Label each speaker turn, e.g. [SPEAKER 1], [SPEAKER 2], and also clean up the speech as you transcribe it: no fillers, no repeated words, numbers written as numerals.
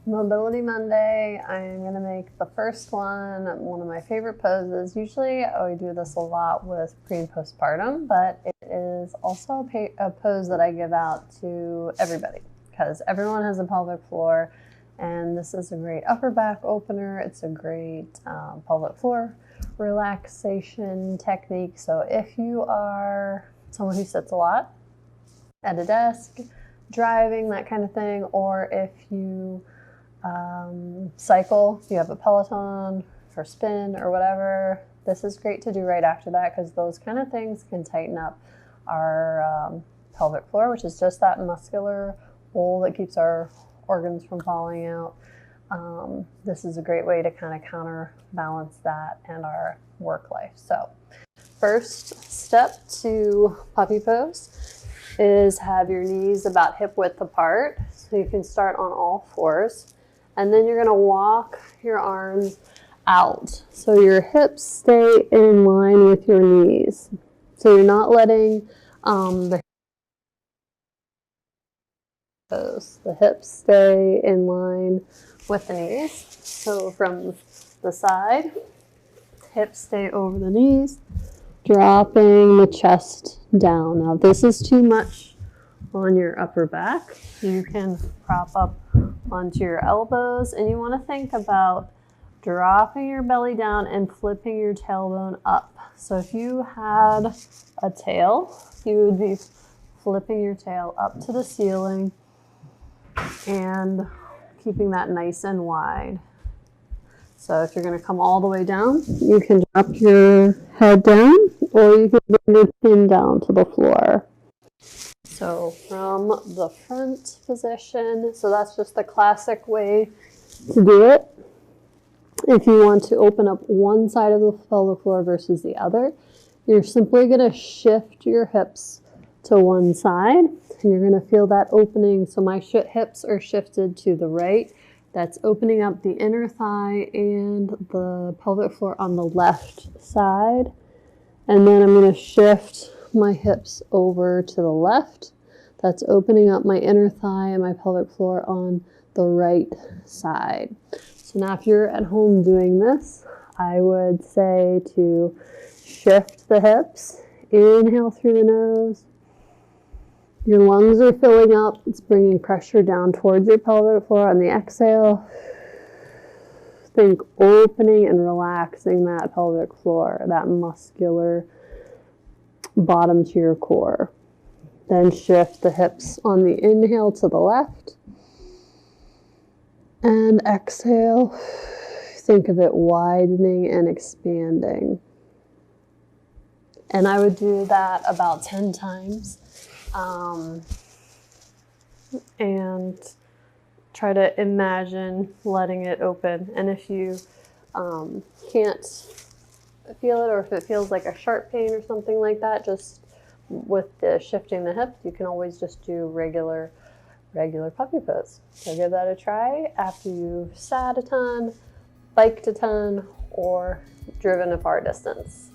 [SPEAKER 1] Mobility Monday, I'm going to make the first one of my favorite poses. Usually I do this a lot with pre and postpartum, but it is also a pose that I give out to everybody because everyone has a pelvic floor, and this is a great upper back opener. It's a great pelvic floor relaxation technique. So if you are someone who sits a lot at a desk, driving, that kind of thing, or if you cycle, if you have a Peloton or spin or whatever, this is great to do right after that because those kind of things can tighten up our pelvic floor, which is just that muscular hole that keeps our organs from falling out. This is a great way to kind of counterbalance that and our work life. So first step to puppy pose is have your knees about hip width apart. So you can start on all fours. And then you're going to walk your arms out. So your hips stay in line with your knees. So you're not letting the hips stay in line with the knees. So from the side, hips stay over the knees, dropping the chest down. Now, if this is too much on your upper back, you can prop up onto your elbows, and you want to think about dropping your belly down and flipping your tailbone up. So if you had a tail, you would be flipping your tail up to the ceiling and keeping that nice and wide. So if you're going to come all the way down, you can drop your head down, or you can bring your chin down to the floor. So from the front position, so that's just the classic way to do it. If you want to open up one side of the pelvic floor versus the other, you're simply going to shift your hips to one side, and you're going to feel that opening. So my hips are shifted to the right. That's opening up the inner thigh and the pelvic floor on the left side. And then I'm going to shift my hips over to the left. That's opening up my inner thigh and my pelvic floor on the right side. So now if you're at home doing this, I would say to shift the hips, inhale through the nose. Your lungs are filling up. It's bringing pressure down towards your pelvic floor. On the exhale, think opening and relaxing that pelvic floor, that muscular bottom to your core. Then shift the hips on the inhale to the left. And exhale, think of it widening and expanding. And I would do that about 10 times. And try to imagine letting it open. And if you can't feel it, or if it feels like a sharp pain or something like that, just with the shifting the hips, you can always just do regular puppy pose. So give that a try after you've sat a ton, biked a ton, or driven a far distance.